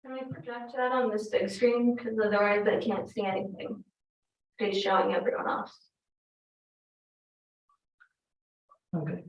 Can I project that on this big screen? Because otherwise I can't see anything. It's showing everyone else. Okay.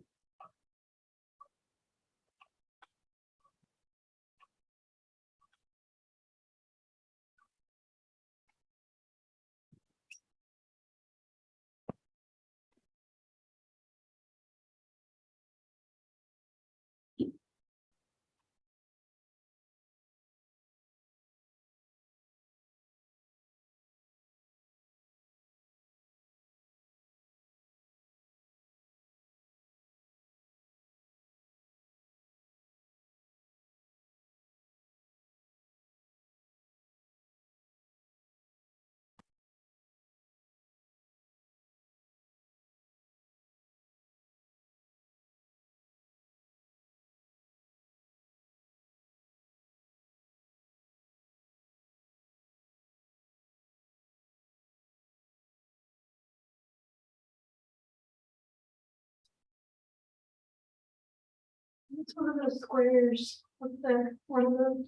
It's one of those squares up there. One of those.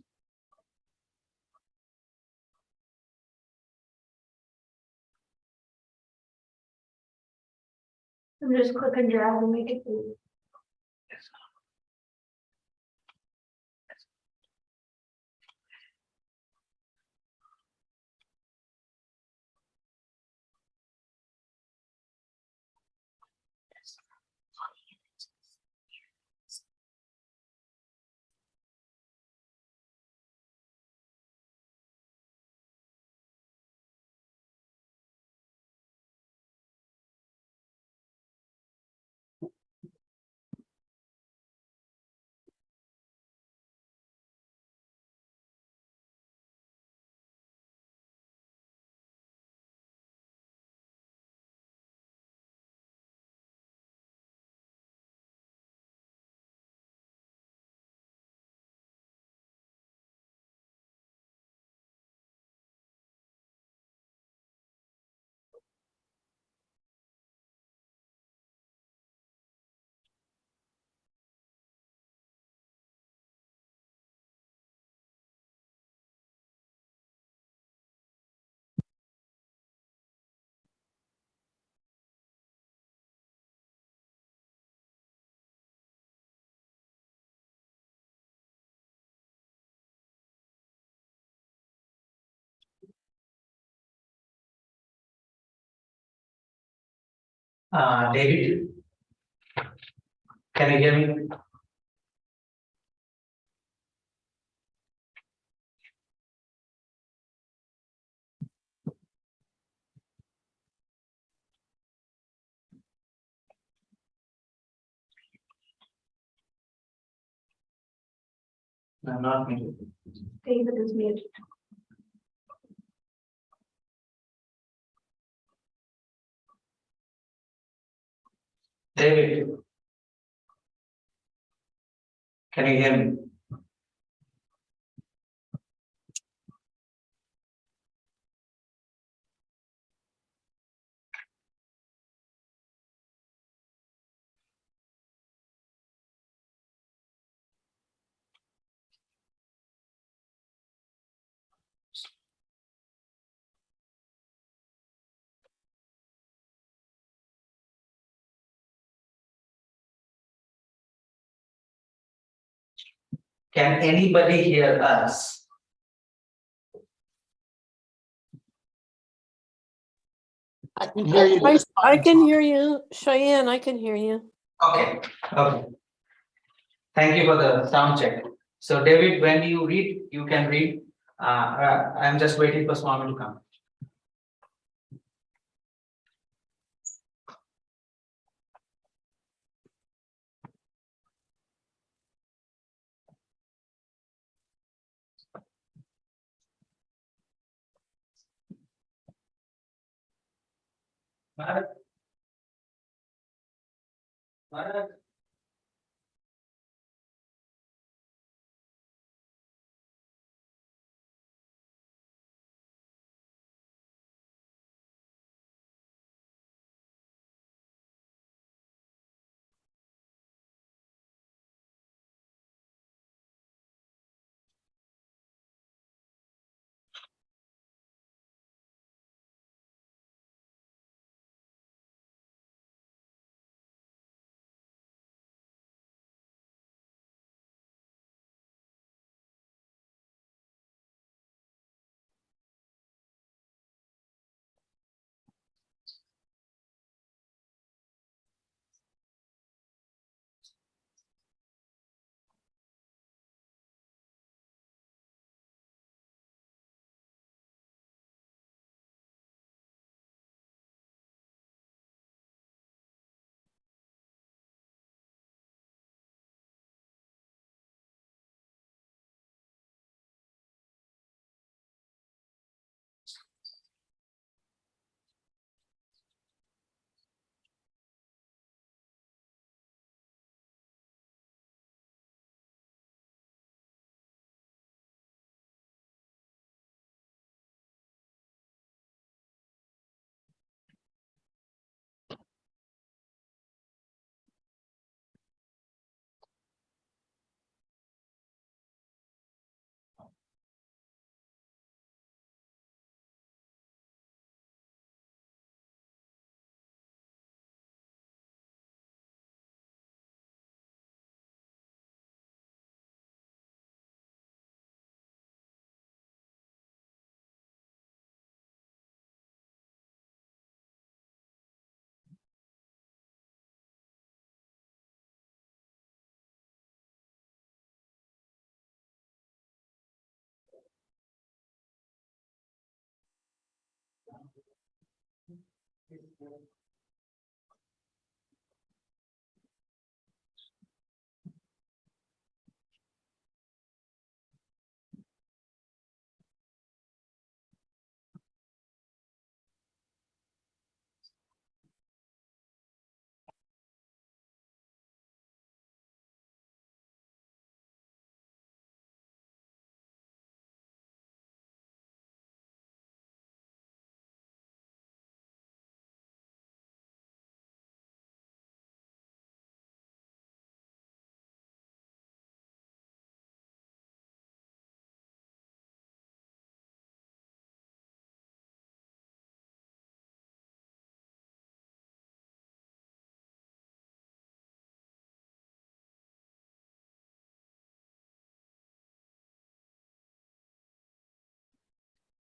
And just click and drag and make it big. David, can you hear me? No, not me. David is muted. David, can you hear me? Can anybody hear us? I can hear you. I can hear you, Cheyenne, I can hear you. Okay, okay. Thank you for the sound check. So David, when you read, you can read. I'm just waiting for Swami to come. Bharat? Bharat?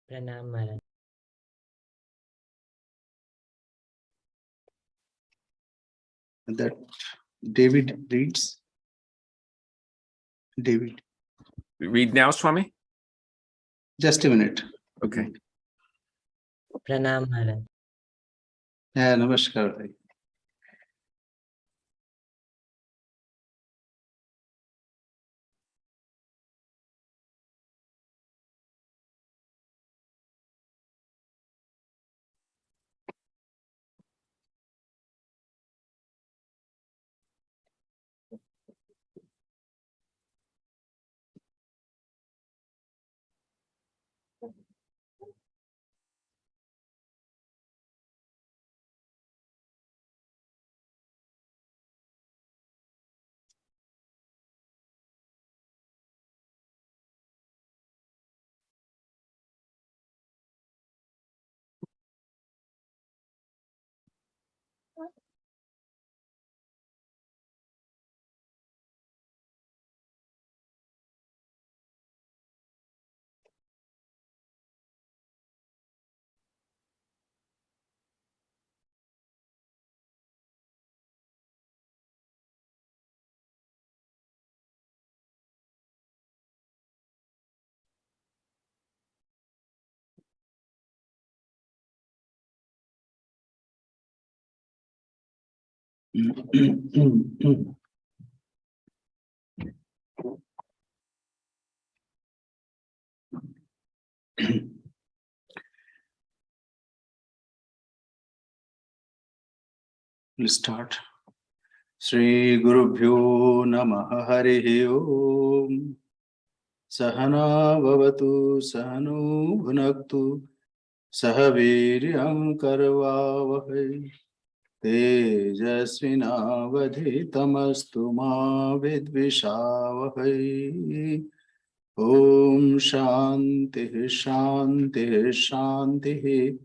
प्रणाम महाराज। That David reads. David, Read now, Swami? just a minute. Okay. प्रणाम महाराज। Yeah, namaskar. Bhai. We'll start. Shri Gurubhyo Namaha Harihi Om. Sahana Bhavatu Sahanu Bhunaktu Sahaviryam Karvavahai Tejasvinavadhitamastu ma vidvishavahai. Om Shanti Shanti Shanti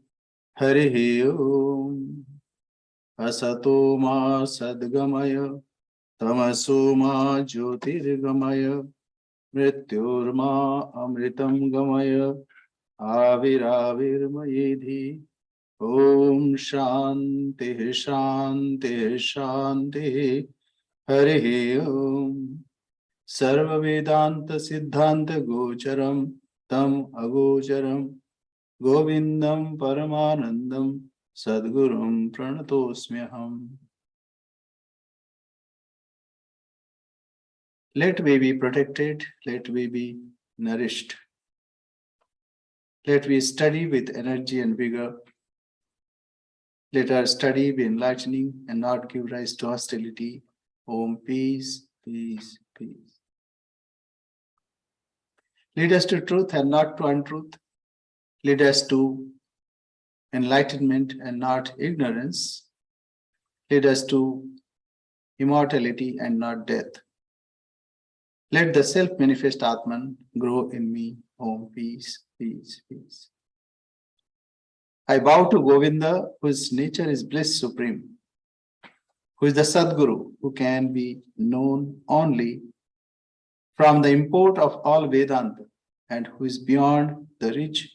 Harihi Om. Asato ma sadgamaya tamaso ma jyotirgamaya mrityurma amritam gamaya aviravirmayedhi. Om Shanti Shanti Shanti Harihi Om. Sarva Vedanta Siddhanta Gocharam Tam Agocharam Govindam Paramanandam Sadgurum Pranatosmyaham. Let we be protected, let we be nourished. Let we study with energy and vigor. Let our study be enlightening and not give rise to hostility. Om, peace, peace, peace. Lead us to truth and not to untruth. Lead us to enlightenment and not ignorance. Lead us to immortality and not death. Let the self-manifest Atman grow in me. Om, peace, peace, peace. I bow to Govinda, whose nature is bliss supreme, who is the Sadguru, who can be known only from the import of all Vedanta, and who is beyond the reach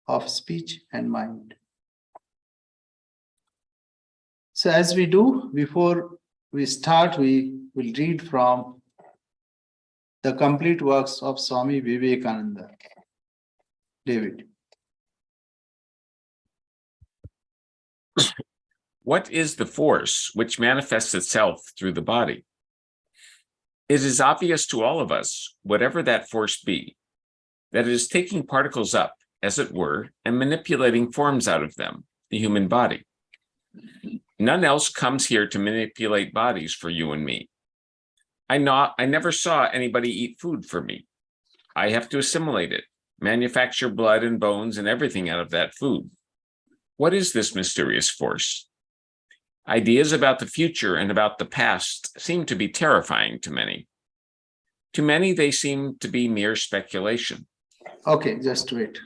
of speech and mind. So as we do, before we start, we will read from the complete works of Swami What is the force which manifests itself through the body? It is obvious to all of us, whatever that force be, that it is taking particles up, as it were, and manipulating forms out of them, the human body. None else comes here to manipulate bodies for you and me. I never saw anybody eat food for me. I have to assimilate it, manufacture blood and bones and everything out of that food. What is this mysterious force? Ideas about the future and about the past seem to be terrifying to many. To many, they seem to be mere speculation. Okay, just wait.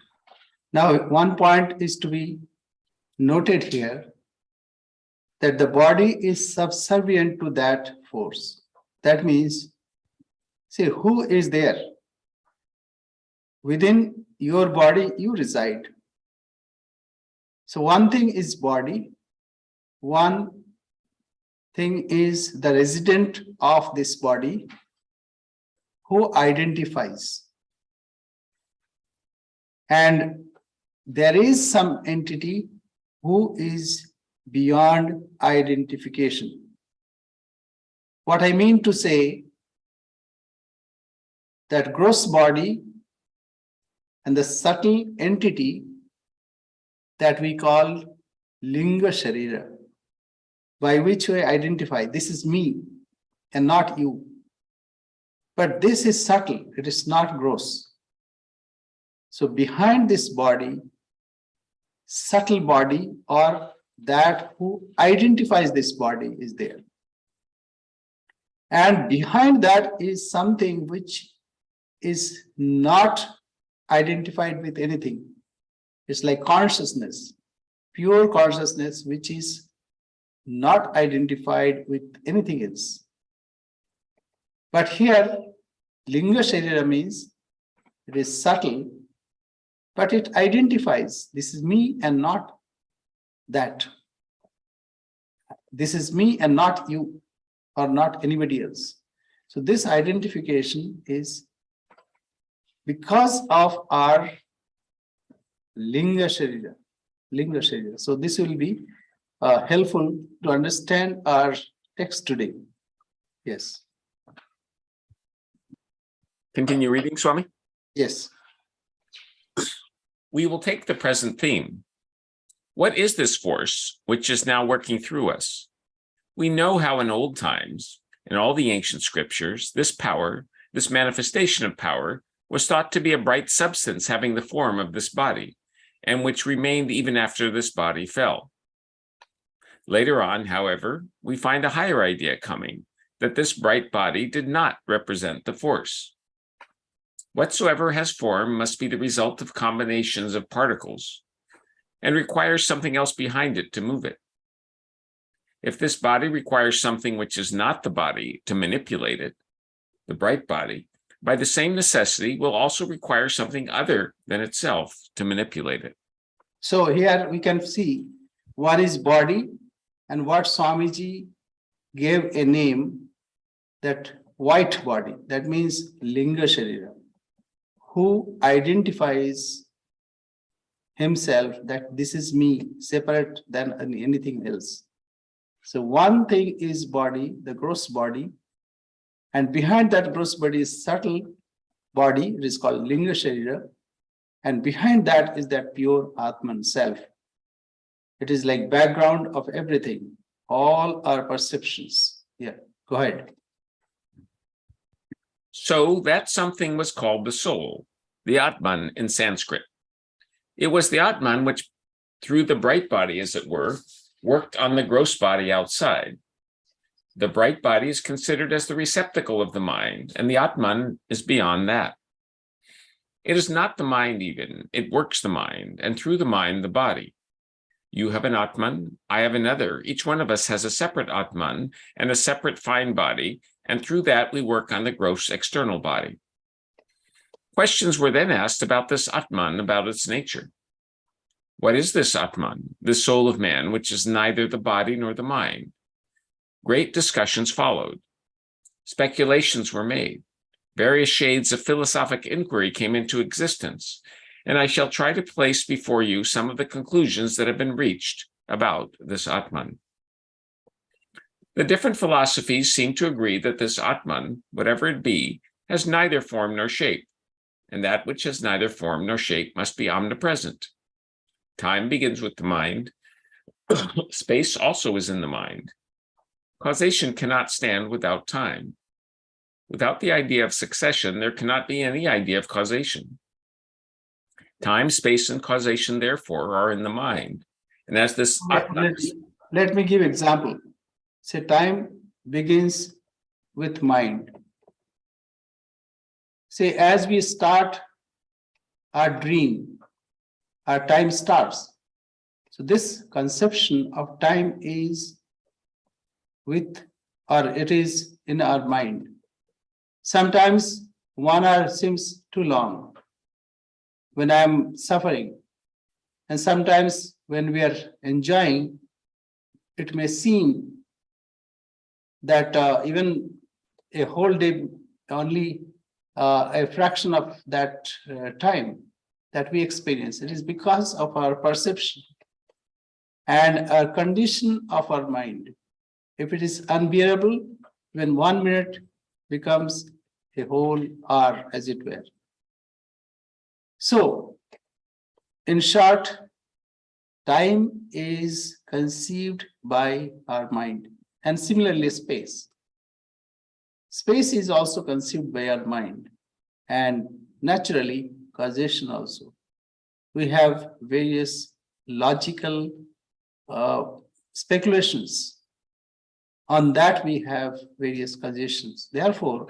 Now, one point is to be noted here, that the body is subservient to that force. That means, see, who is there? Within your body, you reside. So one thing is body, one thing is the resident of this body who identifies. And there is some entity who is beyond identification. What I mean to say, that gross body and the subtle entity that we call Linga Sharira, by which we identify this is me and not you. But this is subtle, it is not gross. So behind this body, subtle body, or that who identifies this body is there. And behind that is something which is not identified with anything. It's like consciousness, pure consciousness, which is not identified with anything else. But here, Linga Sharira means it is subtle, but it identifies this is me and not that. This is me and not you, or not anybody else. So this identification is because of our Linga Sharira. Linga Sharira. So this will be helpful to understand our text today. Yes. Continue reading, Swami. Yes. We will take the present theme. What is this force which is now working through us? We know how in old times, in all the ancient scriptures, this power, this manifestation of power, was thought to be a bright substance having the form of this body, and which remained even after this body fell. Later on, however, we find a higher idea coming, that this bright body did not represent the force. Whatsoever has form must be the result of combinations of particles, and requires something else behind it to move it. If this body requires something which is not the body to manipulate it, the bright body, by the same necessity, will also require something other than itself to manipulate it. So here we can see what is body and what Swamiji gave a name, that white body, that means Linga Sharira, who identifies himself that this is me, separate than anything else. So one thing is body, the gross body, and behind that gross body is subtle body, it is called Linga Sharira, and behind that is that pure Atman self. It is like background of everything, all our perceptions. Yeah, go ahead. So that something was called the soul, the Atman in Sanskrit. It was the Atman which, through the bright body, as it were, worked on the gross body outside. The bright body is considered as the receptacle of the mind, and the Atman is beyond that. It is not the mind even, it works the mind, and through the mind, the body. You have an Atman, I have another. Each one of us has a separate Atman and a separate fine body, and through that we work on the gross external body. Questions were then asked about this Atman, about its nature. What is this Atman, this soul of man, which is neither the body nor the mind? Great discussions followed. Speculations were made. Various shades of philosophic inquiry came into existence, and I shall try to place before you some of the conclusions that have been reached about this Atman. The different philosophies seem to agree that this Atman, whatever it be, has neither form nor shape, and that which has neither form nor shape must be omnipresent. Time begins with the mind. Space also is in the mind. Causation cannot stand without time. Without the idea of succession, there cannot be any idea of causation. Time, space, and causation, therefore, are in the mind. And as this Atman, Let me give example. Say time begins with mind. Say as we start our dream, our time starts. So this conception of time is with, or it is in our mind. Sometimes 1 hour seems too long when I'm suffering. And sometimes when we are enjoying, it may seem that even a whole day, only a fraction of that time that we experience. It is because of our perception and our condition of our mind. If it is unbearable, when 1 minute becomes a whole hour, as it were. So, in short, time is conceived by our mind, and similarly space. Space is also conceived by our mind, and naturally causation also. We have various logical speculations. On that we have various causations. Therefore,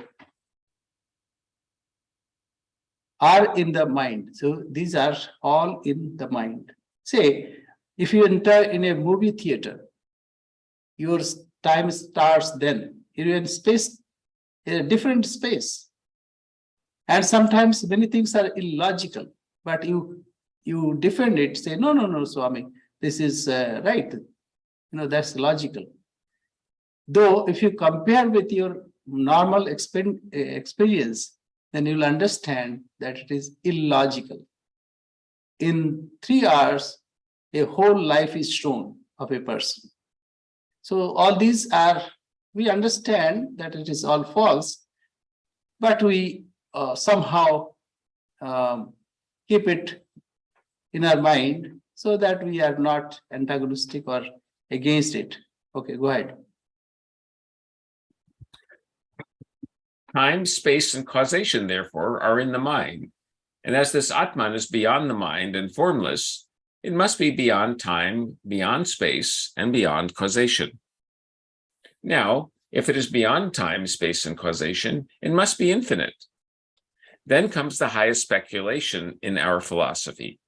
are in the mind. So these are all in the mind. Say, if you enter in a movie theater, your time starts then. You're in space, in a different space. And sometimes many things are illogical, but you defend it, say, no, Swami, this is right. That's logical. Though if you compare with your normal experience, then you'll understand that it is illogical. In 3 hours, a whole life is shown of a person. So all these are, we understand that it is all false, but we somehow keep it in our mind so that we are not antagonistic or against it. Okay, go ahead. time, space, and causation, therefore, are in the mind. And as this Atman is beyond the mind and formless, it must be beyond time, beyond space, and beyond causation. Now, if it is beyond time, space, and causation, it must be infinite. Then comes the highest speculation in our philosophy.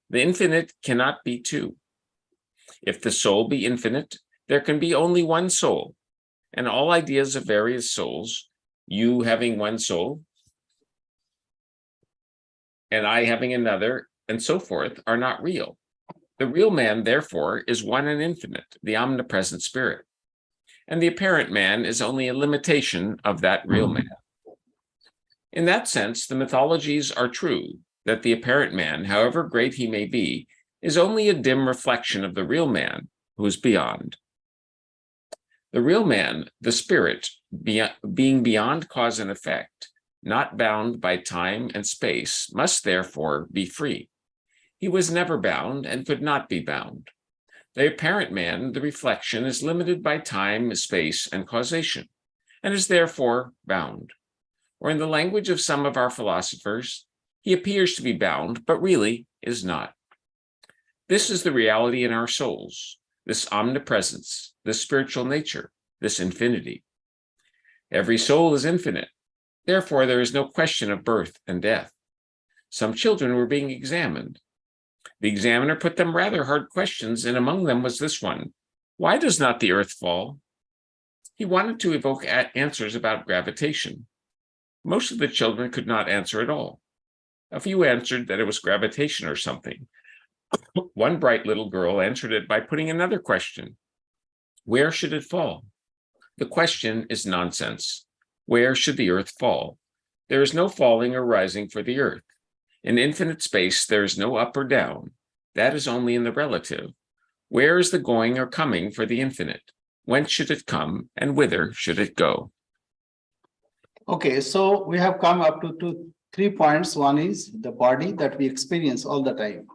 The infinite cannot be two. If the soul be infinite, there can be only one soul, and all ideas of various souls, you having one soul, and I having another, and so forth, are not real. The real man, therefore, is one and infinite, the omnipresent spirit. And the apparent man is only a limitation of that real man. In that sense, the mythologies are true, that the apparent man, however great he may be, is only a dim reflection of the real man who is beyond. The real man, the spirit, being beyond cause and effect, not bound by time and space, must therefore be free. He was never bound and could not be bound. The apparent man, the reflection, is limited by time, space, and causation, and is therefore bound. Or in the language of some of our philosophers, he appears to be bound, but really is not. This is the reality in our souls, this omnipresence, this spiritual nature, this infinity. Every soul is infinite. Therefore, there is no question of birth and death. Some children were being examined. The examiner put them rather hard questions, and among them was this one: why does not the earth fall? He wanted to evoke answers about gravitation. Most of the children could not answer at all. A few answered that it was gravitation or something. One bright little girl answered it by putting another question: where should it fall? The question is nonsense. Where should the earth fall? There is no falling or rising for the earth. In infinite space, there is no up or down. That is only in the relative. Where is the going or coming for the infinite? Whence should it come and whither should it go? Okay, so we have come up to 3 points. One is the body that we experience all the time.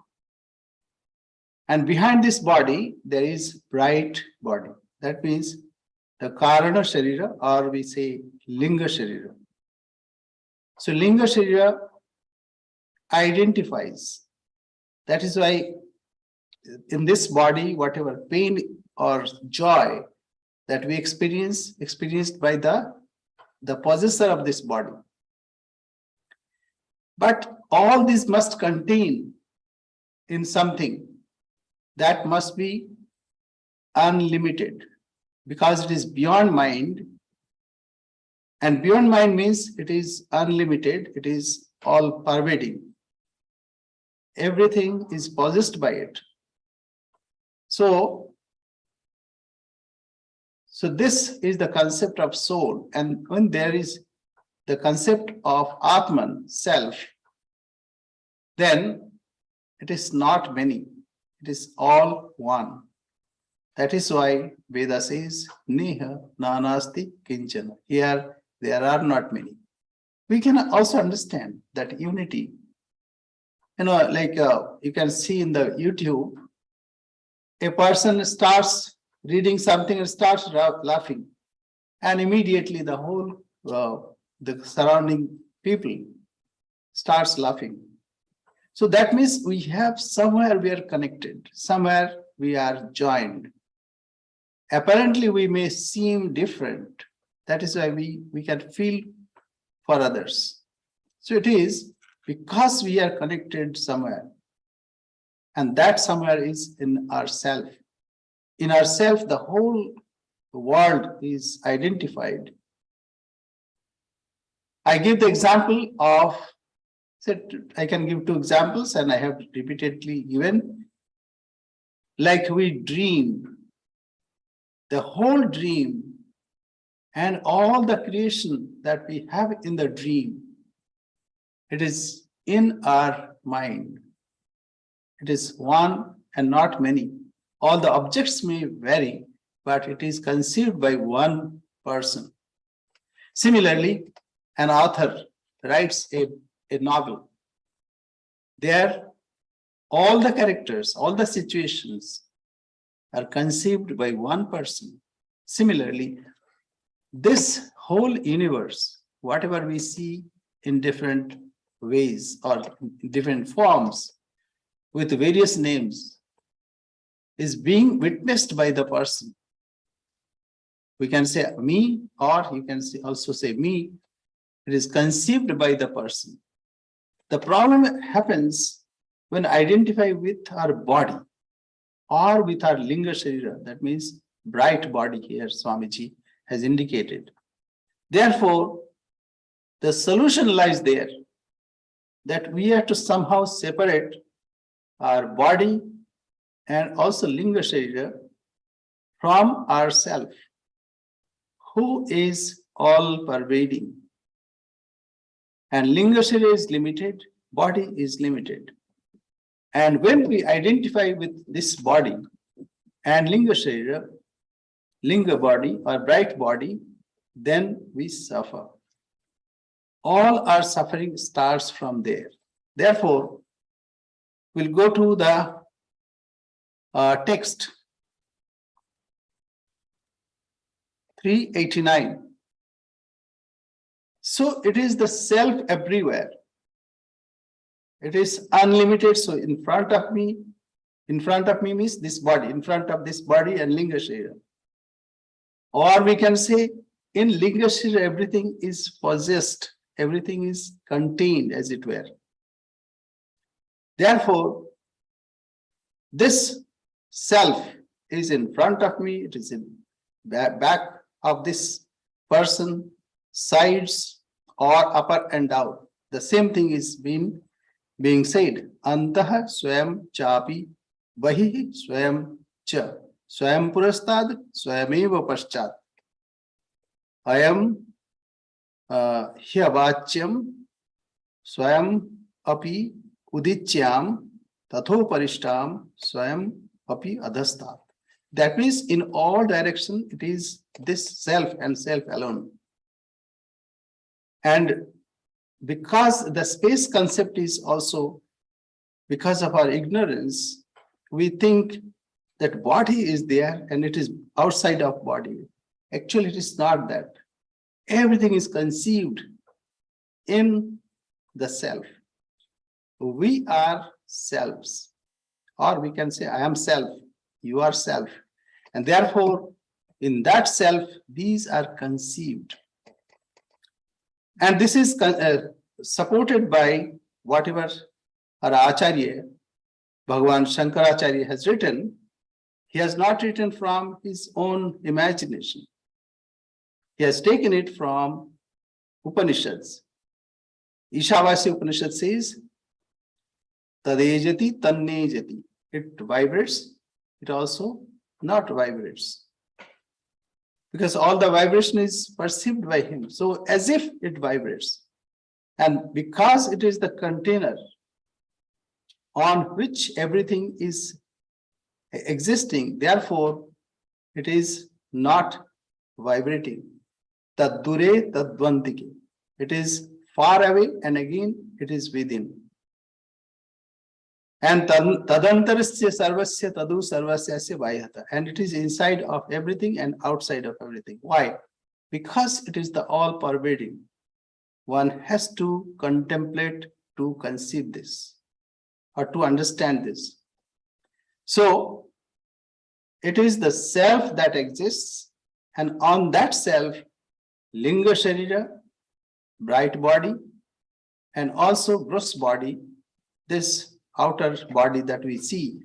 And behind this body, there is bright body. That means the Karana Sharira, or we say Linga Sharira. So Linga Sharira identifies. That is why in this body, whatever pain or joy that we experience, experienced by the possessor of this body. But all this must contain in something that must be unlimited, because it is beyond mind. And beyond mind means it is unlimited, it is all pervading. Everything is possessed by it. So this is the concept of soul. And when there is the concept of Atman, self, then it is not many, it is all one. That is why Veda says, Neha nanasti kinchana. Here there are not many. We can also understand that unity. Like you can see in the YouTube, a person starts reading something and starts laughing, and immediately the whole the surrounding people starts laughing. So that means we have somewhere we are connected, somewhere we are joined. Apparently we may seem different. That is why we can feel for others. So it is because we are connected somewhere, and that somewhere is in ourself. In ourself, the whole world is identified. I give the example of, I can give 2 examples, and I have repeatedly given. Like we dream, the whole dream and all the creation that we have in the dream, it is in our mind. It is one and not many. All the objects may vary, but it is conceived by one person. Similarly, an author writes a novel. There, all the characters, all the situations are conceived by one person. Similarly, this whole universe, whatever we see in different ways or different forms with various names, is being witnessed by the person. We can say me, or you can also say me. It is conceived by the person. The problem happens when identify with our body or with our linga sharira, that means bright body here, Swamiji has indicated. Therefore, the solution lies there, that we have to somehow separate our body and also linga sharira from ourself, who is all pervading. And linga sharira is limited, body is limited. And when we identify with this body and linga sharira, linga body or bright body, then we suffer. All our suffering starts from there. Therefore, we'll go to the text 389. So it is the self everywhere. It is unlimited. So in front of me means this body, in front of this body and linga sharira. Or we can say in linga sharira everything is possessed, everything is contained as it were. Therefore, this self is in front of me, it is in back of this person, sides or upper and down. The same thing is being said. Antah swayam chapi bahi swayam cha. Swayam purastad swayameva paschat. Ayam hyavachyam swayam api udichyam tatho parishtam swayam api adhasthat. That means in all direction, it is this self and self alone. And because the space concept is also, because of our ignorance, we think that body is there and it is outside of body. Actually, it is not that. Everything is conceived in the self. We are selves, or we can say, I am self, you are self. And therefore, in that self, these are conceived. And this is supported by whatever our Acharya, Bhagavan Shankaracharya has written. He has not written from his own imagination. He has taken it from Upanishads. Ishavasya Upanishad says, Tadejati Tannejati. It vibrates, it also not vibrates. Because all the vibration is perceived by him. So as if it vibrates. And because it is the container on which everything is existing, therefore it is not vibrating. Tad dure tad dvantike. It is far away and again it is within. And tadantarasya sarvasya tadu sarvasyasya vayata. And it is inside of everything and outside of everything. Why? Because it is the all pervading. One has to contemplate to conceive this or to understand this. So it is the self that exists, and on that self, linga sharira, bright body, and also gross body, this outer body that we see,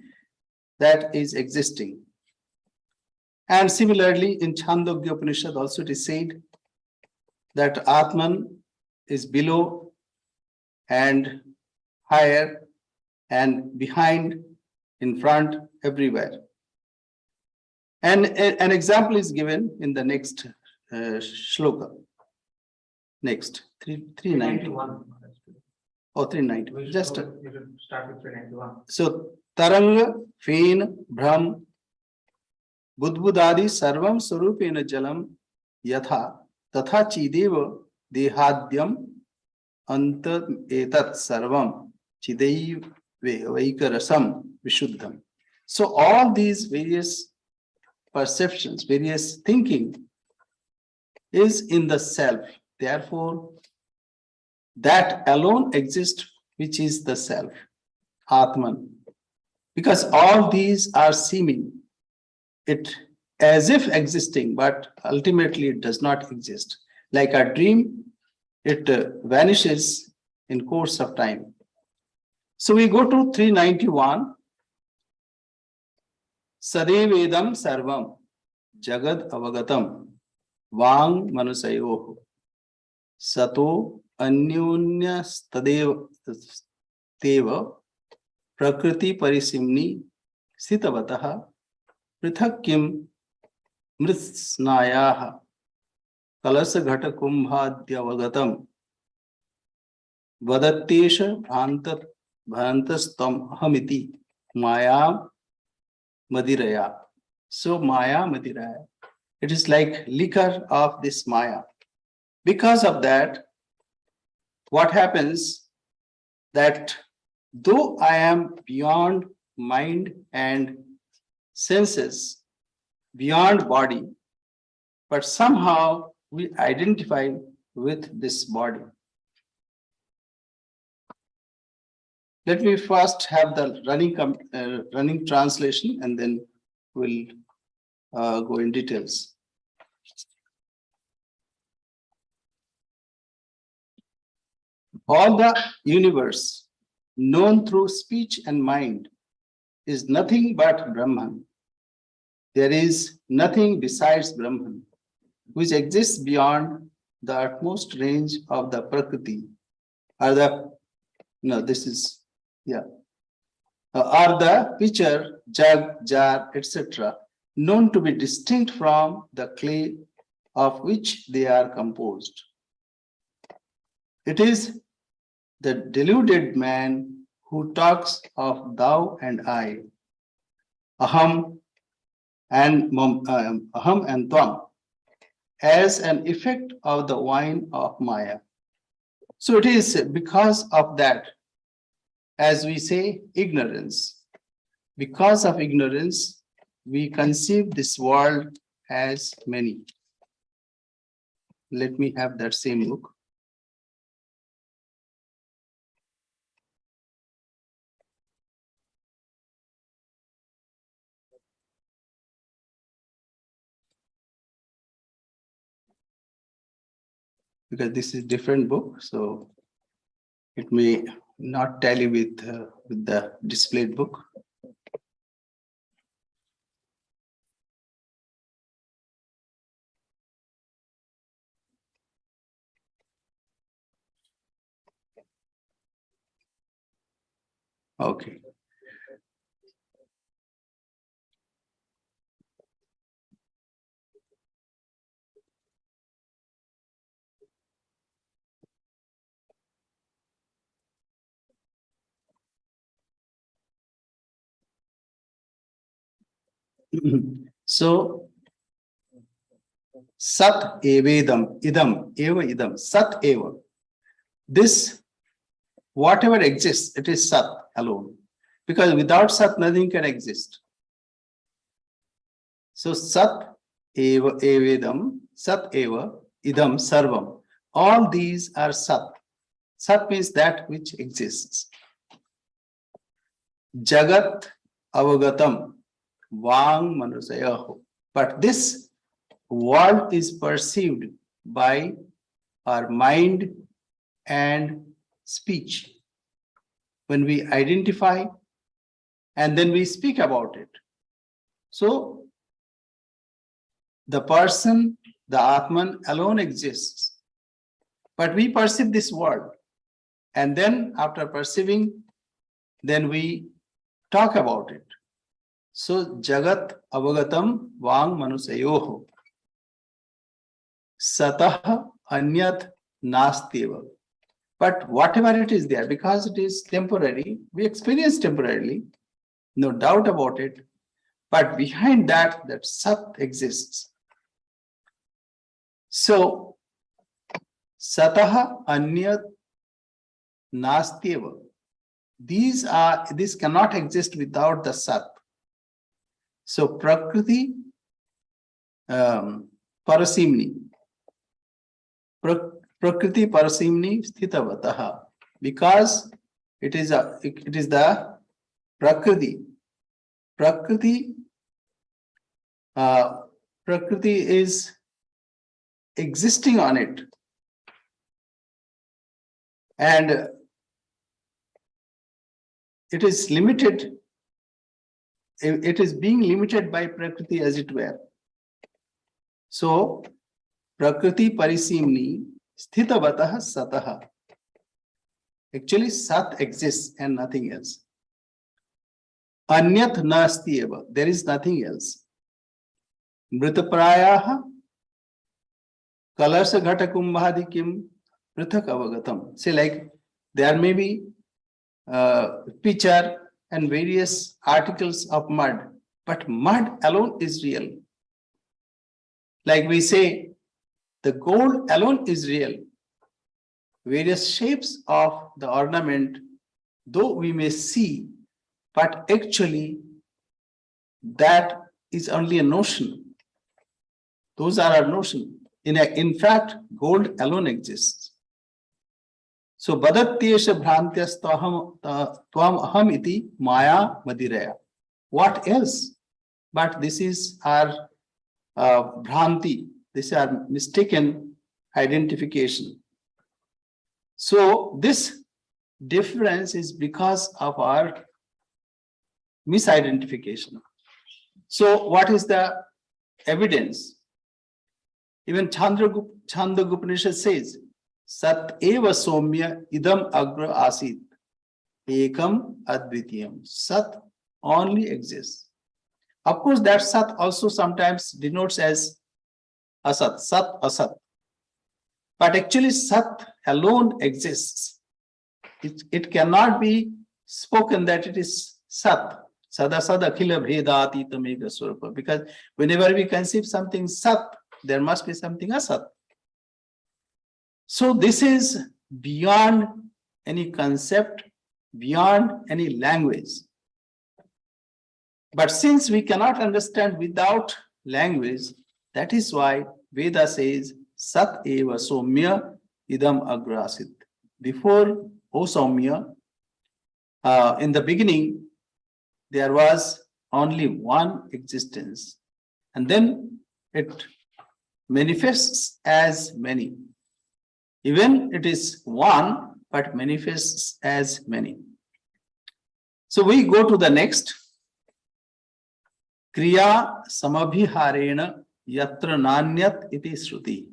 that is existing. And similarly, in Chandogya Upanishad also it is said that Atman is below and higher and behind, in front, everywhere. And an example is given in the next shloka. Next, 391. Oh, 390. Just you should start with 391. so Taranga, Fen, Brahm, Budbudadi, Sarvam, Sarupena Jalam, Yatha, Tatha Chideva, Dehadyam, Anta Etat Sarvam, Chidei Vaikarasam, Vishuddham. So all these various perceptions, various thinking is in the self. Therefore, that alone exists, which is the self, Atman. Because all these are seeming, it as if existing, but ultimately it does not exist. Like a dream, it vanishes in course of time. So we go to 391. Sadevedam sarvam jagad avagatam vang manusayoho sato अन्योन्य तदेव तेव प्रकृति परिसिम्नि स्थितवतः पृथक् किं मृत्स्नायाः कलश घट कुंभाद्यवगतम् वदत्येष भ्रान्तस्तम अहमिति माया मदिरया. So maya madiraya, it is like liquor of this maya. Because of that, what happens that though I am beyond mind and senses, beyond body, but somehow we identify with this body. Let me first have the running translation and then we'll go in details. All the universe known through speech and mind is nothing but Brahman. There is nothing besides Brahman, which exists beyond the utmost range of the Prakriti, or the, no, this is, yeah, or the pitcher, jug, jar, etc., known to be distinct from the clay of which they are composed. It is the deluded man who talks of thou and I. aham and aham and tvam as an effect of the wine of Maya. So it is because of that, as we say, ignorance. Because of ignorance, we conceive this world as many. Let me have that same book. Because this is different book, so it may not tally with the displayed book. Okay. So Sat evedam, idam, eva idam, Sat eva. This, whatever exists, it is Sat alone. Because without Sat, nothing can exist. So Sat eva evedam, Sat eva, idam, sarvam. All these are Sat. Sat means that which exists. Jagat avagatam, vang manusayaho. But this world is perceived by our mind and speech. When we identify and then we speak about it. So the person, the Atman alone exists. But we perceive this world. And then after perceiving, then we talk about it. So Jagat avagatam vang manusayoho. Satah anyat nastyeva. But whatever it is there, because it is temporary, we experience temporarily, no doubt about it. But behind that, that Sat exists. So Satah anyat nastyeva. This cannot exist without the Sat. So Prakriti Parasimni. Prakriti Parasimni Sthitavataha. Because it is the Prakriti. Prakriti is existing on it. And it is limited. It is being limited by Prakriti, as it were. So Prakriti Parisimni Sthitavatah Sataha. Actually, Sat exists and nothing else. Anyat nasti eva. There is nothing else. Mritaprayaha Kalarsa Ghatakumbhadikim Prithak Avagatam. Say, like there may be pitcher and various articles of mud, but mud alone is real. Like we say, the gold alone is real. Various shapes of the ornament, though we may see, but actually that is only a notion. Those are our notion. In fact, gold alone exists. So badatyesha bhrantyas tvam aham iti maya madiraya. What else? But this is our bhranti. This is our mistaken identification. So this difference is because of our misidentification. So what is the evidence? Even Chandogya Upanishad says, Sat eva somya idam agra asit ekam advitiyam. Sat only exists. Of course, that Sat also sometimes denotes as Asat, Sat, Asat. But actually, Sat alone exists. It cannot be spoken that it is Sat. Sada sad akhila bhedati tameka swarupa. Because whenever we conceive something sat, there must be something asat. So this is beyond any concept, beyond any language. But since we cannot understand without language, that is why Veda says, Sat eva Somya idam agrasit. Before, O Soumya, in the beginning, there was only one existence, and then it manifests as many. Even it is one, but manifests as many. So we go to the next. Kriya samabhiharena yatra nanyat iti shruti.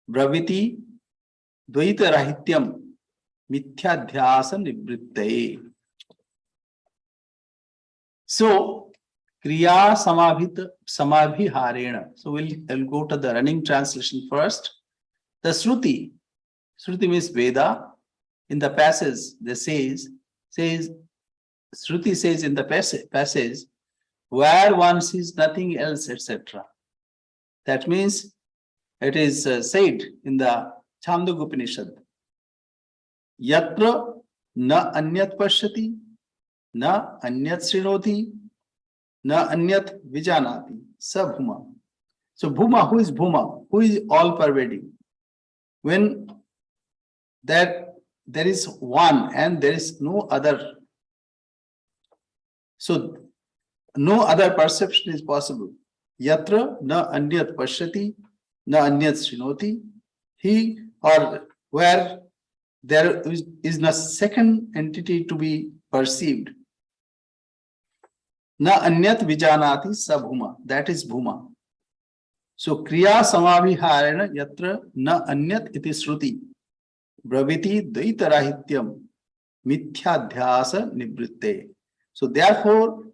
Braviti dvaita rahityam mithyadhyasa nivrittaye. So Kriya samabhiharena. So I'll go to the running translation first. The Shruti means Veda. In the passage, they says Shruti says in the passage, where one sees nothing else, etc. That means it is said in the Chandogya Upanishad, Yatra na anyat pashyati, na anyat srinoti, na anyat vijanati, sa bhuma. So bhuma, who is bhuma? Who is all pervading? When that there is one and there is no other. So no other perception is possible. Yatra na anyat pashyati, na anyat srinoti. He or where there is no second entity to be perceived. Na anyat vijanati sa bhuma. That is bhuma. So kriya samabhiharena yatra na anyat iti shruti. Braviti dvaita rahityam mithyadhyasa nivritte. So therefore,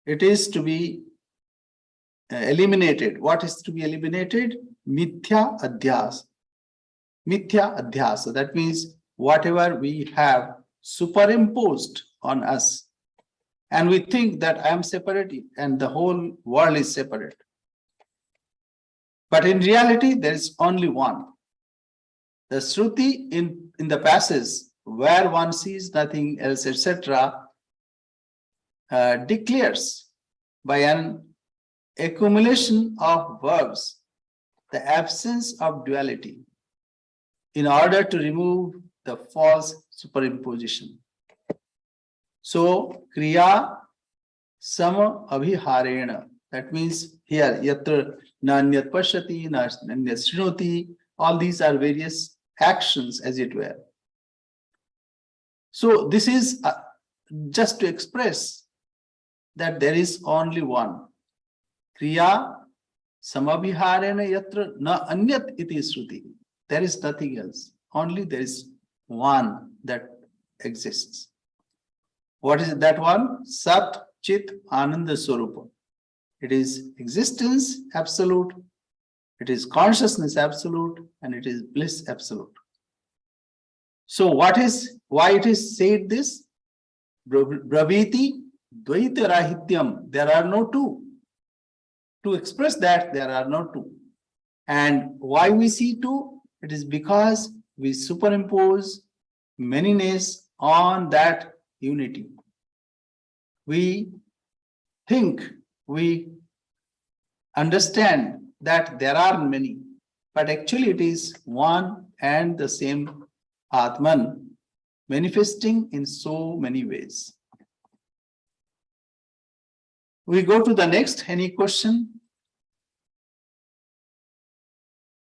it is to be eliminated. What is to be eliminated? Mithya adhyasa. Mithya adhyasa. That means whatever we have superimposed on us. And we think that I am separate and the whole world is separate. But in reality, there is only one. The Shruti in the passage where one sees nothing else, etc., declares by an accumulation of verbs the absence of duality in order to remove the false superimposition. So, Kriya Sama Abhiharena, that means here, Yatra Nanyat Pashyati, Nanyat Srinoti, all these are various actions as it were. So, this is just to express that there is only one. Kriya samabhiharena yatra na anyat iti shruti. There is nothing else. Only there is one that exists. What is that one? Sat Chit Ananda Swarupa. It is existence absolute, it is consciousness absolute, and it is bliss absolute. So why it is said this? Braviti Dvaita Rahityam. There are no two. To express that, there are no two. And why we see two? It is because we superimpose manyness on that unity. We think, we understand that there are many, but actually it is one and the same Atman manifesting in so many ways. We go to the next. Any question?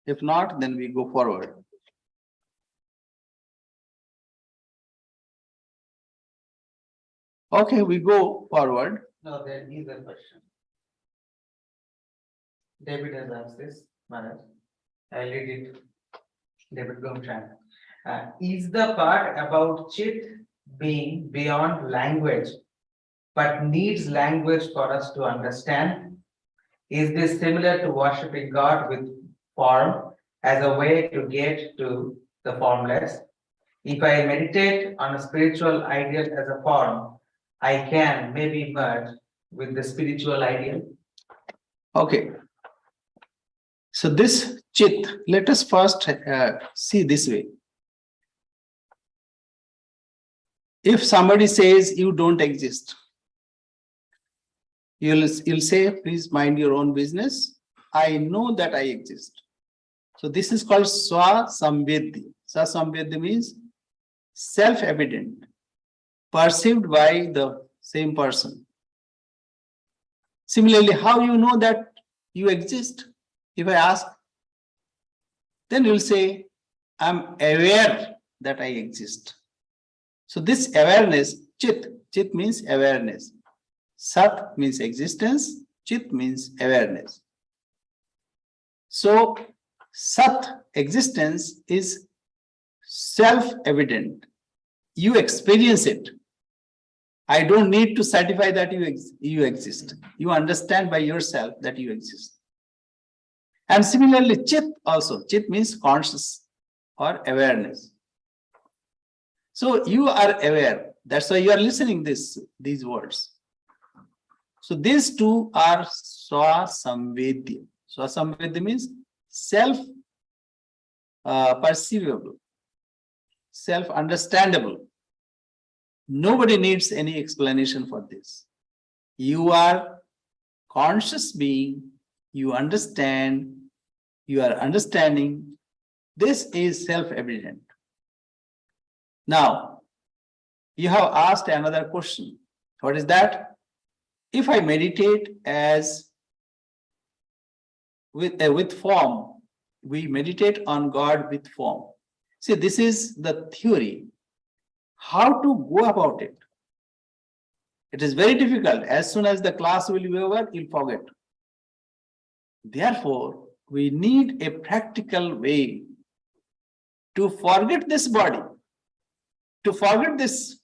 If not, then we go forward. Okay, we go forward. No, there is a question. David has asked this, Maharaj. I'll read it. David Gomchan. Is the part about Chit being beyond language, but needs language for us to understand? Is this similar to worshipping God with form as a way to get to the formless? If I meditate on a spiritual ideal as a form, I can maybe merge with the spiritual ideal. Okay. So this chit, let us first see this way. If somebody says you don't exist, you'll say, please mind your own business. I know that I exist. So this is called swa-samvedya. Swa-samvedya means self-evident, perceived by the same person. Similarly, how you know that you exist? If I ask, then you'll say, I'm aware that I exist. So this awareness, chit means awareness. Sat means existence, chit means awareness. So sat, existence, is self-evident. You experience it. I don't need to certify that you exist. You understand by yourself that you exist. And similarly, chit also. Chit means conscious or awareness. So you are aware. That's why you are listening these words. So these two are swa-samvedya. Swa-samvedya means self-perceivable, self-understandable. Nobody needs any explanation for this. You are conscious being, you understand, you are understanding. This is self-evident. Now, you have asked another question. What is that? If I meditate as with form, we meditate on God with form. See, this is the theory. How to go about it? It is very difficult. As soon as the class will be over, you'll forget. Therefore, we need a practical way to forget this body, to forget this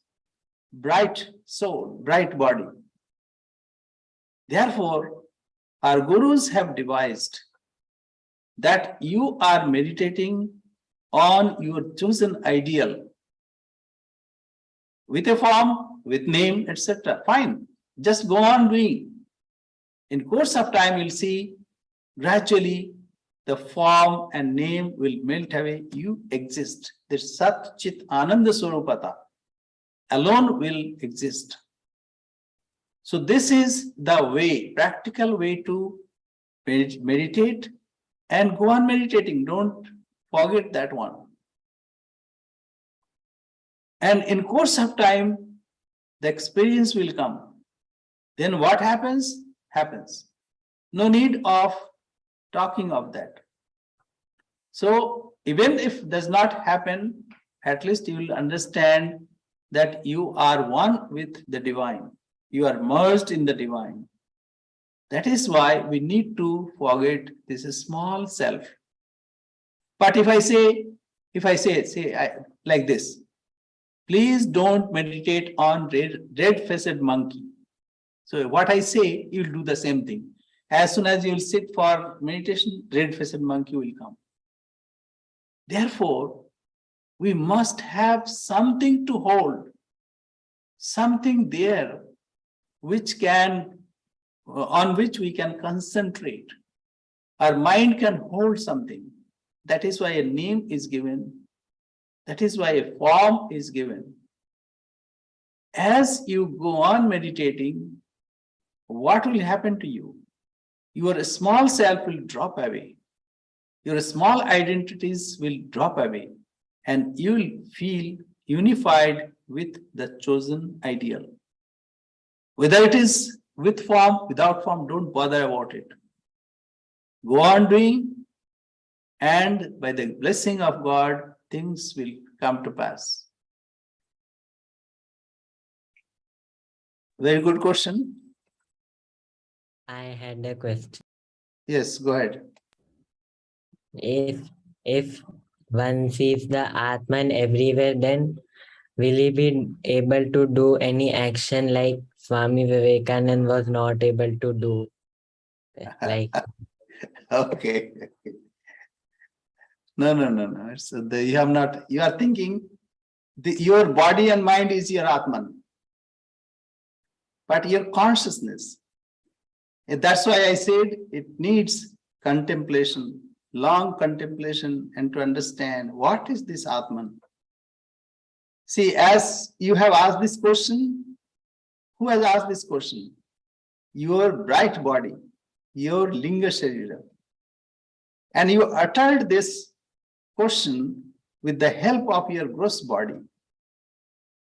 bright soul, bright body. Therefore, our gurus have devised that you are meditating on your chosen ideal with a form, with name, etc. Fine, just go on doing. In course of time, you'll see gradually the form and name will melt away. You exist. The Sat Chit Ananda Swarupata alone will exist. So this is the way, practical way to meditate and go on meditating. Don't forget that one. And in course of time, the experience will come. Then what happens? Happens. No need of talking of that. So even if does not happen, at least you will understand that you are one with the divine. You are merged in the divine. That is why we need to forget this small self. But if I say like this, please don't meditate on red-faced monkey. So what I say, you'll do the same thing. As soon as you'll sit for meditation, red-faced monkey will come. Therefore, we must have something to hold, something there which can, on which we can concentrate. Our mind can hold something. That is why a name is given. That is why a form is given. As you go on meditating, what will happen to you? Your small self will drop away. Your small identities will drop away, and you will feel unified with the chosen ideal. Whether it is with form, without form, don't bother about it. Go on doing, and by the blessing of God, things will come to pass. Very good question. I had a question. Yes, go ahead. If one sees the Atman everywhere, then will he be able to do any action like Swami Vivekananda was not able to do? Like, Okay. No. It's you have not. You are thinking your body and mind is your Atman. but your consciousness. And that's why I said it needs contemplation, long contemplation, and to understand what is this Atman. See, as you have asked this question, who has asked this question? Your bright body, your Linga Sharira. And you uttered this question with the help of your gross body.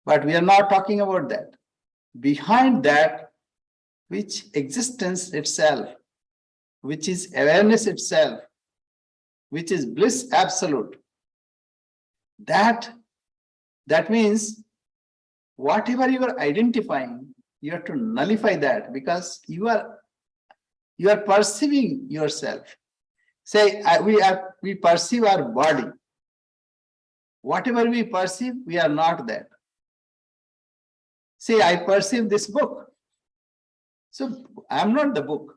But we are not talking about that. Behind that, which existence itself, which is awareness itself, which is bliss absolute, that means whatever you are identifying, you have to nullify that, because you are perceiving yourself. Say we perceive our body. Whatever we perceive, we are not that. Say I perceive this book. So I am not the book.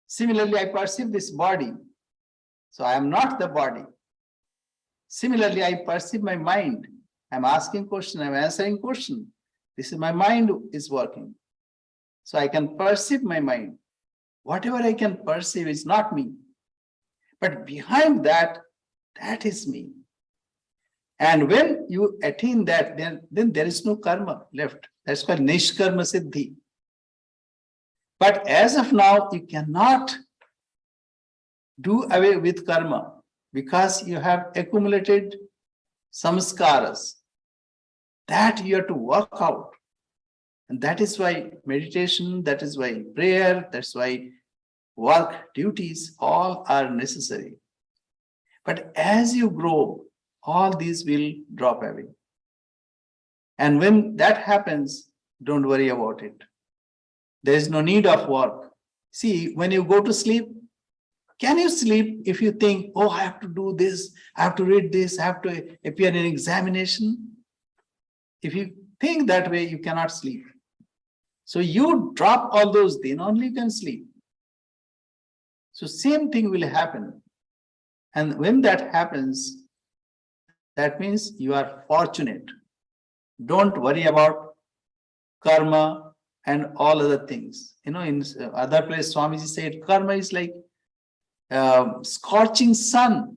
Similarly, I perceive this body. So I am not the body. Similarly, I perceive my mind. I'm asking question, I'm answering question. This is my mind is working. So I can perceive my mind. Whatever I can perceive is not me. But behind that, that is me. And when you attain that, then there is no karma left. That's called Nishkarma Siddhi. But as of now, you cannot do away with karma because you have accumulated samskaras that you have to work out. And that is why meditation, that is why prayer, that's why work, duties, all are necessary. But as you grow, all these will drop away. And when that happens, don't worry about it. There is no need of work. See, when you go to sleep, can you sleep if you think, oh, I have to do this, I have to read this, I have to appear in examination? If you think that way, you cannot sleep. So you drop all those, then only you can sleep. So same thing will happen. And when that happens, that means you are fortunate. Don't worry about karma and all other things. You know, in other place, Swamiji said, karma is like scorching sun.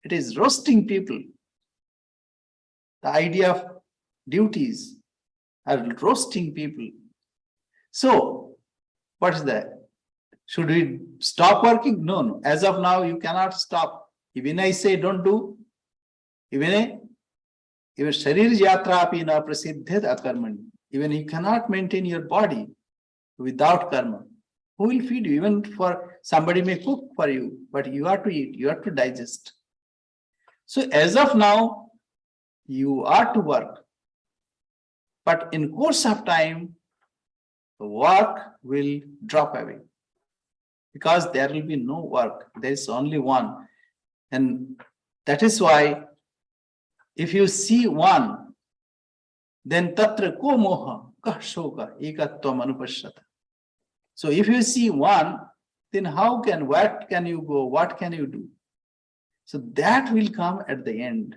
It is roasting people. The idea of duties are roasting people. So, what is that? Should we stop working? No. As of now, you cannot stop. Even I say don't do, even sharir yatra api na prasiddhet akarmani. Even you cannot maintain your body without karma. Who will feed you? Even for somebody may cook for you, but you have to eat, you have to digest. So as of now, you are to work. But in course of time, the work will drop away. Because there will be no work. There is only one. And that is why if you see one, then tatra ko moha kah shoka ekatvam anupashyata. So if you see one, then what can you go? What can you do? So that will come at the end.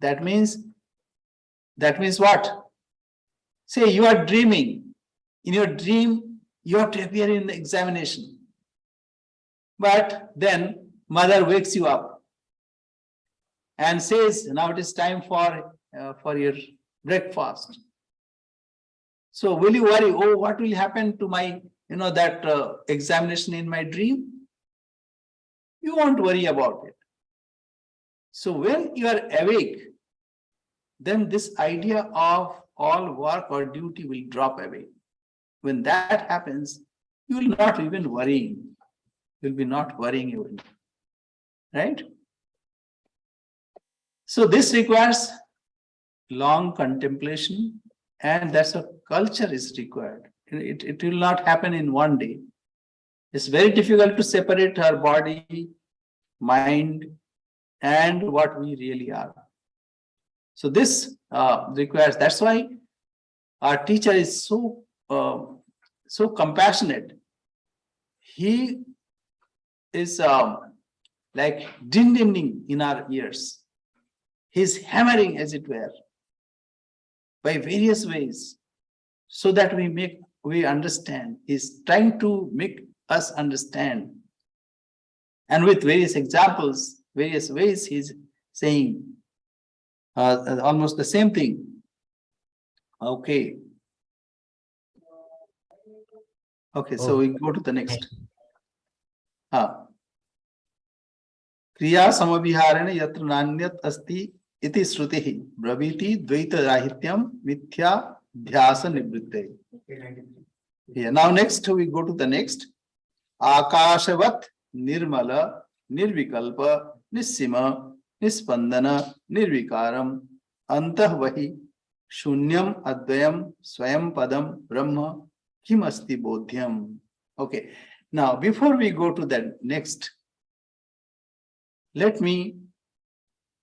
That means what? Say you are dreaming. In your dream, you have to appear in the examination. But then mother wakes you up and says, now it is time for your breakfast. So will you worry, oh, what will happen to my, that examination in my dream? You won't worry about it. So when you are awake, then this idea of all work or duty will drop away. When that happens, you will not even worry. You'll be not worrying even. Right? So this requires long contemplation, and that's a culture is required. It will not happen in one day. It's very difficult to separate our body, mind, and what we really are. So this requires, that's why our teacher is so compassionate. He is like din-ding in our ears. He's hammering, as it were, by various ways. so that we understand. He's trying to make us understand. And with various examples, various ways, he's saying almost the same thing. Okay. Okay, so we go to the next. Kriya samaviharena yatra nanyat asti iti shrutihi braviti dvaita rahityam mithya dhyasa nivritte. Yeah, now next we go to the next. Akashavat nirmala nirvikalpa nissima nispandana nirvikaram antah vahi shunyam advayam swayam padam brahma kim asti bodhyam. Okay, now before we go to the next, let me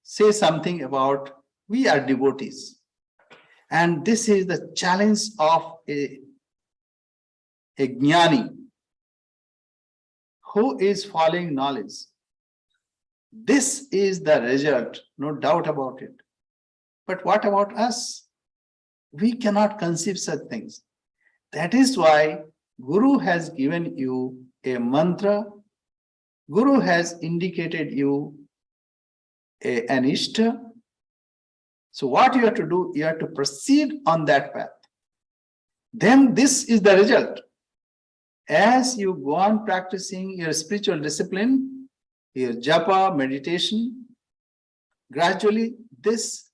say something about we are devotees, and this is the challenge of a jnani who is following knowledge. This is the result, no doubt about it. But what about us? We cannot conceive such things. That is why Guru has given you a mantra. Guru has indicated you an ishta. So what you have to do, you have to proceed on that path. Then this is the result. As you go on practicing your spiritual discipline, your japa, meditation, gradually this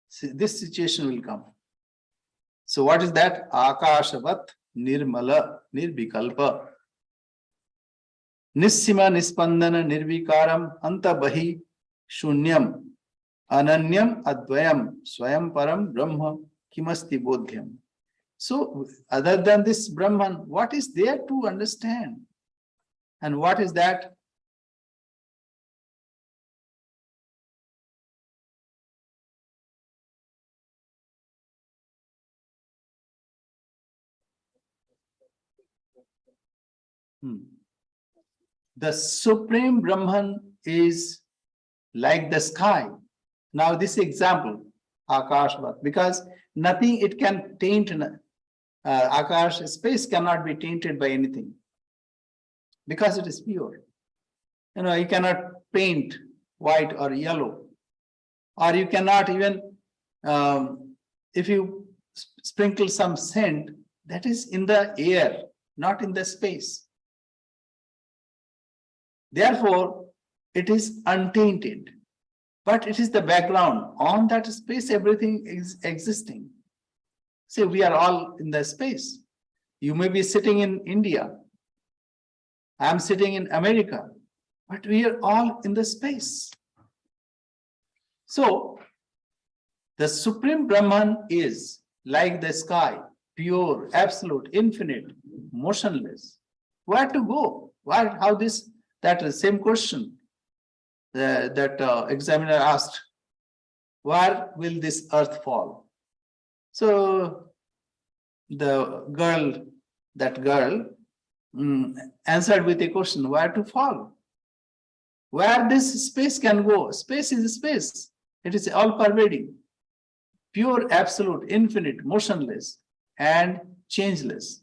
situation will come. So what is that? Akashavat nirmala nirvikalpa nissima nispandana nirvikaram antabahi shunyam ananyam advayam swayam param brahma kimasti bodhyam. So other than this Brahman, what is there to understand? And what is that? The Supreme Brahman is like the sky. Now this example, Akashvat, because nothing it can taint, Akash, space cannot be tainted by anything because it is pure. You cannot paint white or yellow, or you cannot even, if you sprinkle some scent, that is in the air, not in the space. Therefore, it is untainted, but it is the background. On that space, everything is existing. See, we are all in the space. You may be sitting in India. I am sitting in America, but we are all in the space. So, the Supreme Brahman is like the sky, pure, absolute, infinite, motionless. Where to go? How this? That same question that examiner asked, where will this earth fall? So that girl answered with a question, where to fall? Where this space can go? Space is space. It is all pervading, pure, absolute, infinite, motionless, and changeless,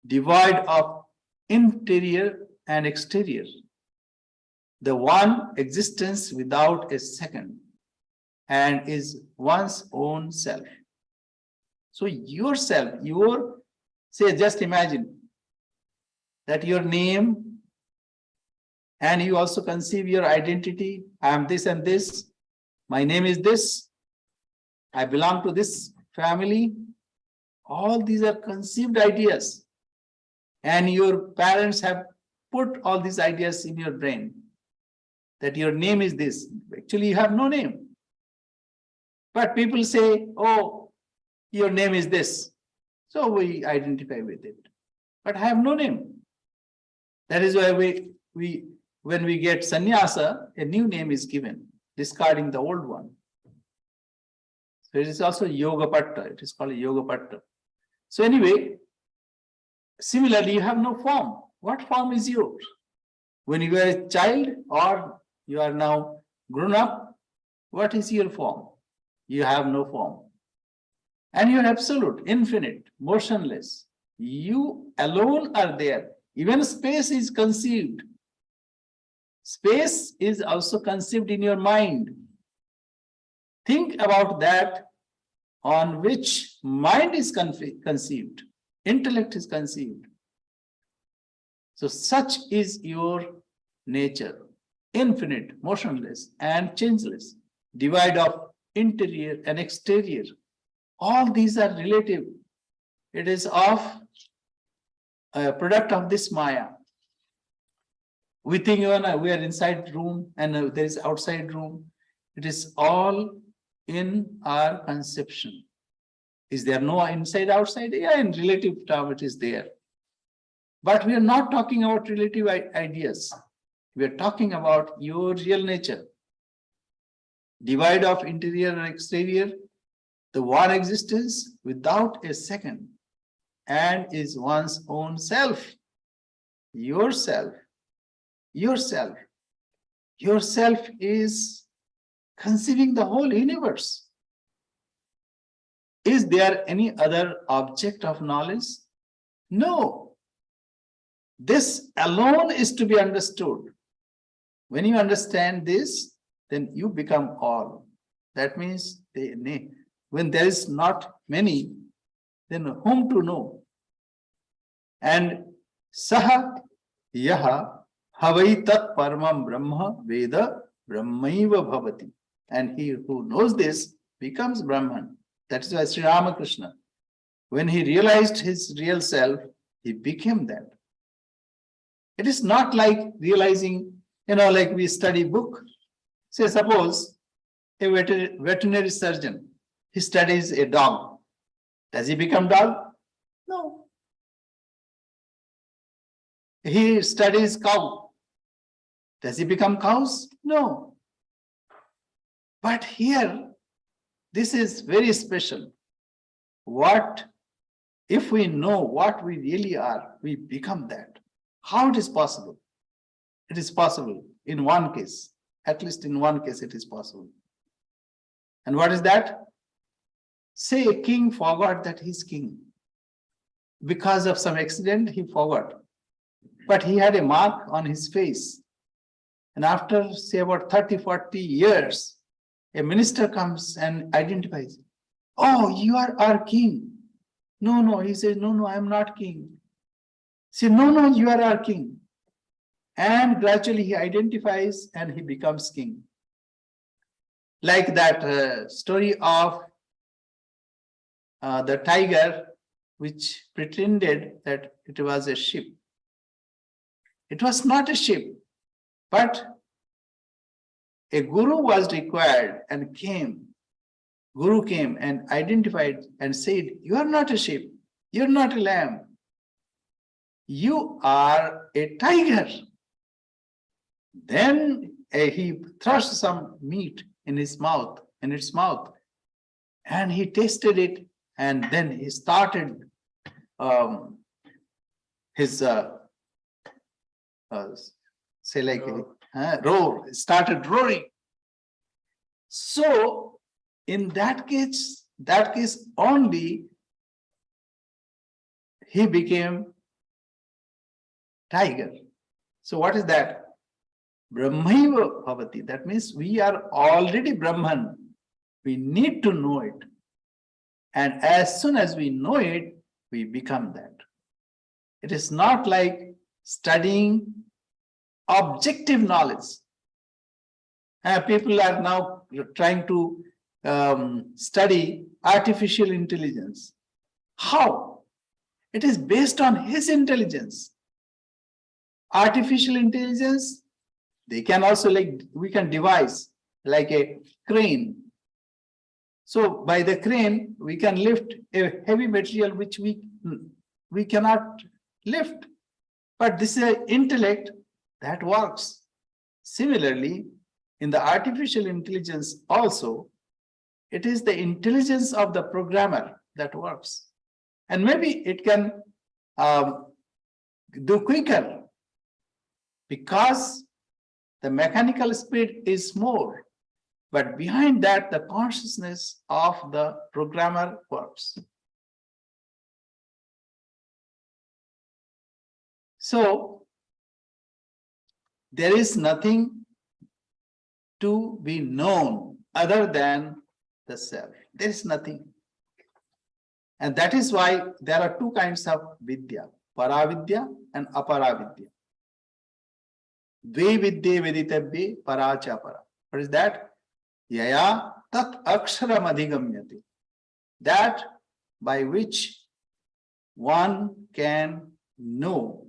devoid of interior and exterior. The one existence without a second, and is one's own self. So yourself, just imagine that your name, and you also conceive your identity. I am this and this. My name is this. I belong to this family. All these are conceived ideas. And your parents have put all these ideas in your brain. That your name is this. Actually, you have no name. But people say, oh, your name is this. So we identify with it. But I have no name. That is why when we get sannyasa, a new name is given, discarding the old one. So it is also yoga patta. It is called yoga patta. So anyway, similarly, you have no form. What form is yours? When you are a child or you are now grown up, what is your form? You have no form. And you're absolute, infinite, motionless. You alone are there. Even space is conceived. Space is also conceived in your mind. Think about that, on which mind is conceived, intellect is conceived. So such is your nature, infinite, motionless, and changeless, devoid of interior and exterior. All these are relative. It is of a product of this Maya. We think we are inside room and there is outside room. It is all in our conception. Is there no inside outside? Yeah, in relative term it is there. But we are not talking about relative ideas. We are talking about your real nature. Divide of interior and exterior, the one existence without a second, and is one's own self. Yourself. Yourself. Yourself is conceiving the whole universe. Is there any other object of knowledge? No. This alone is to be understood. When you understand this, then you become all. That means when there is not many, then whom to know? And saha yaha havai tat paramam brahma veda brahmaiva bhavati. And he who knows this becomes Brahman. That is why Sri Ramakrishna, when he realized his real self, he became that. It is not like realizing, like we study book. Say, suppose a veterinary surgeon, he studies a dog. Does he become dog? No. He studies cow. Does he become cows? No. But here, this is very special. What if we know what we really are, we become that. How it is possible? It is possible in one case. At least in one case it is possible. And what is that? Say a king forgot that he's king. Because of some accident, he forgot. But he had a mark on his face. And after, say, about 30, 40 years, a minister comes and identifies. Oh, you are our king. No, he says, no, I am not king. Say, no, you are our king. And gradually he identifies and he becomes king. Like that story of the tiger, which pretended that it was a sheep. It was not a sheep, but a guru was required and came. Guru came and identified and said, you are not a sheep, you are not a lamb, you are a tiger. Then he thrust some meat in its mouth, and he tasted it, and then he started his roar, started roaring. So in that case only, he became tiger. So what is that? Brahmaiva bhavati. That means we are already Brahman. We need to know it. And as soon as we know it, we become that. It is not like studying objective knowledge. People are now trying to study artificial intelligence. How? It is based on his intelligence. Artificial intelligence, they can also, we can devise like a crane. So by the crane, we can lift a heavy material which we cannot lift. But this is an intellect that works. Similarly, in the artificial intelligence also, it is the intelligence of the programmer that works. And maybe it can do quicker because the mechanical speed is more. But behind that, the consciousness of the programmer works. So there is nothing to be known other than the self. There is nothing. And that is why there are two kinds of vidya, paravidya and aparavidya. Dve vidye veditavye paracha para. What is that? Yaya tat aksharam adhigamyati. That by which one can know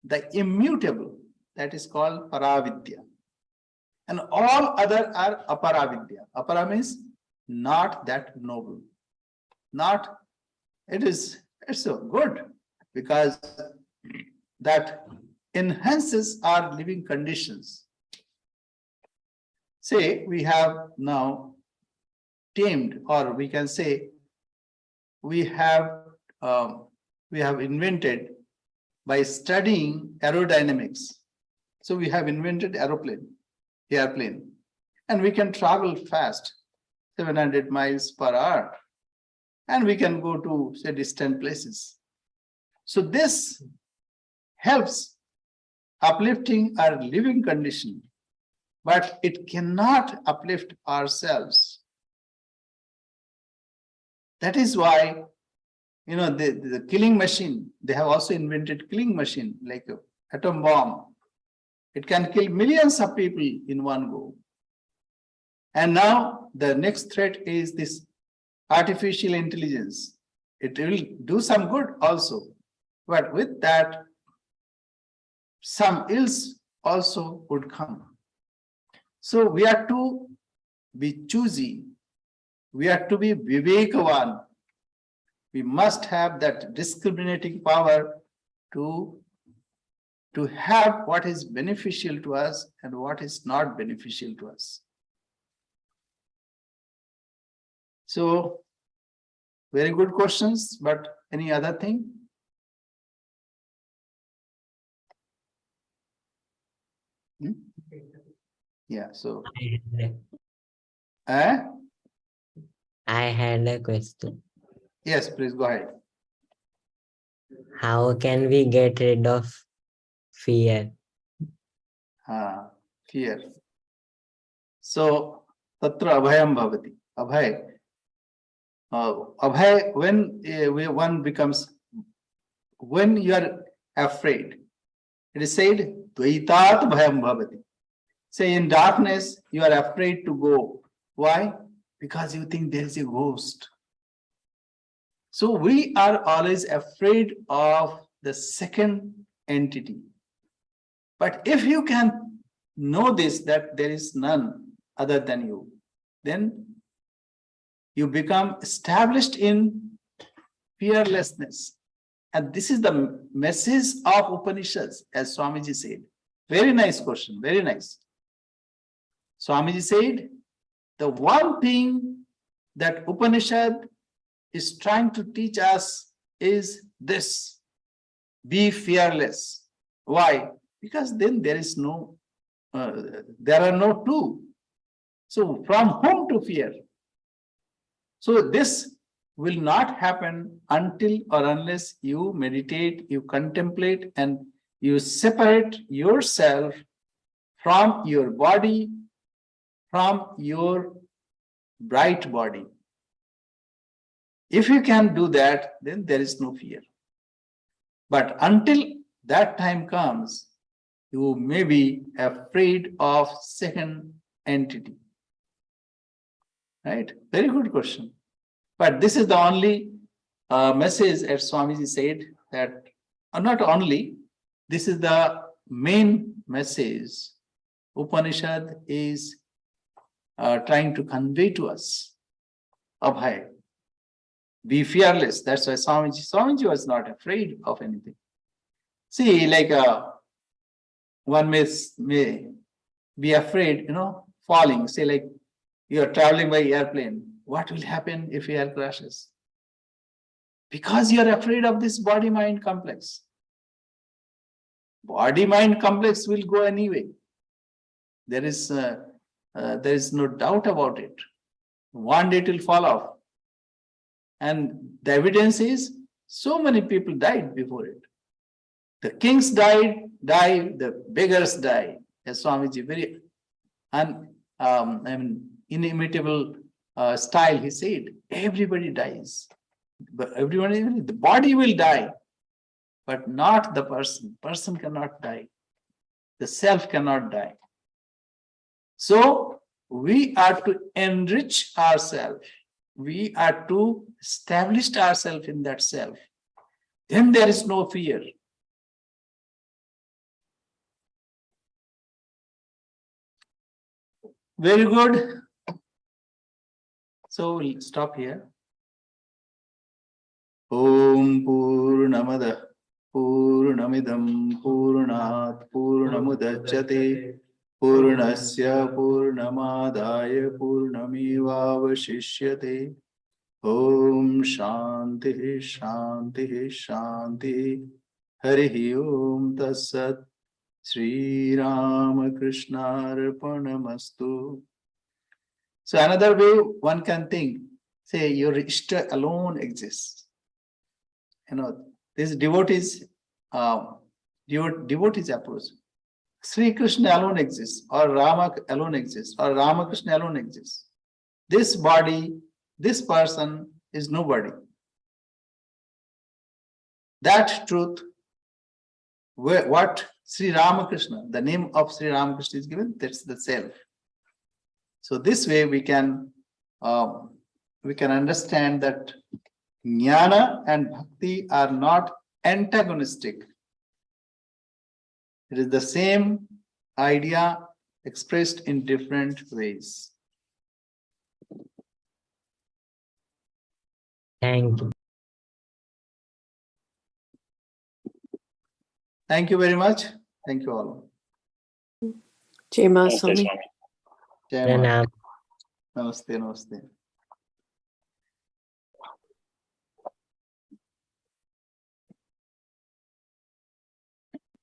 the immutable, that is called paravidya. And all other are aparavidya. Apara means not that noble. Not, it's so good because that enhances our living conditions. Say we have now tamed, or we can say we have invented by studying aerodynamics. So we have invented airplane, and we can travel fast, 700 miles per hour, and we can go to say distant places. So this helps uplifting our living condition, but it cannot uplift ourselves. That is why, you know, the killing machine, they have also invented killing machine like an atom bomb. It can kill millions of people in one go. And now the next threat is this artificial intelligence. It will do some good also, but with that, some ills also would come. So we are to be choosy. We are to be Vivekavan. We must have that discriminating power to have what is beneficial to us and what is not beneficial to us. So, very good questions, but any other thing? Yeah, so I had a question. yes, please go ahead. How can we get rid of fear? Fear. So, tatra abhayam bhavati. Abhay. Abhay, when one becomes, when you are afraid, it is said, dvaitat bhayam bhavati. Say in darkness, you are afraid to go. Why? Because you think there is a ghost. So we are always afraid of the second entity. But if you can know this, that there is none other than you, then you become established in fearlessness. And this is the message of Upanishads, as Swamiji said. Very nice question, very nice. Swamiji said, the one thing that Upanishad is trying to teach us is this: be fearless. Why? Because then there is no, there are no two. So from whom to fear? So this will not happen until or unless you meditate, you contemplate, and you separate yourself from your body, from your bright body. If you can do that, then there is no fear. But until that time comes, you may be afraid of second entity. Right? Very good question. But this is the only message, as Swamiji said, that not only, this is the main message Upanishad is trying to convey to us. Abhay. Be fearless. That's why Swamiji was not afraid of anything. See, like one may be afraid, falling. Say like you are traveling by airplane. What will happen if air crashes? Because you are afraid of this body-mind complex. Body-mind complex will go anyway. There is There is no doubt about it. One day it will fall off. And the evidence is so many people died before it. The kings die, the beggars die. As Swamiji, very inimitable style, he said, everybody dies. But everybody, the body will die, but not the person. Person cannot die. The self cannot die. So we are to enrich ourselves. We are to establish ourselves in that self. Then there is no fear. Very good. So we'll stop here. Om Purnamada Purnamidam Purnat Purnamudachyate Purnasya Purnamadaya Purnamevavashishyate. Om Shanti Shanti Shanti. Harihi Om Tassat. Sri Ramakrishna Arpanamastu. So another way one can think, say your Ishta alone exists. You know, this devotees approach. Sri Krishna alone exists, or Rama alone exists, or Ramakrishna alone exists. This body, this person is nobody. That truth, what Sri Ramakrishna, the name of Sri Ramakrishna is given, that's the self. So this way we can understand that Jnana and Bhakti are not antagonistic. It is the same idea expressed in different ways. Thank you. Thank you very much. Thank you all. Jai Ma Swami. Jai Ma. Pranam. Namaste, namaste.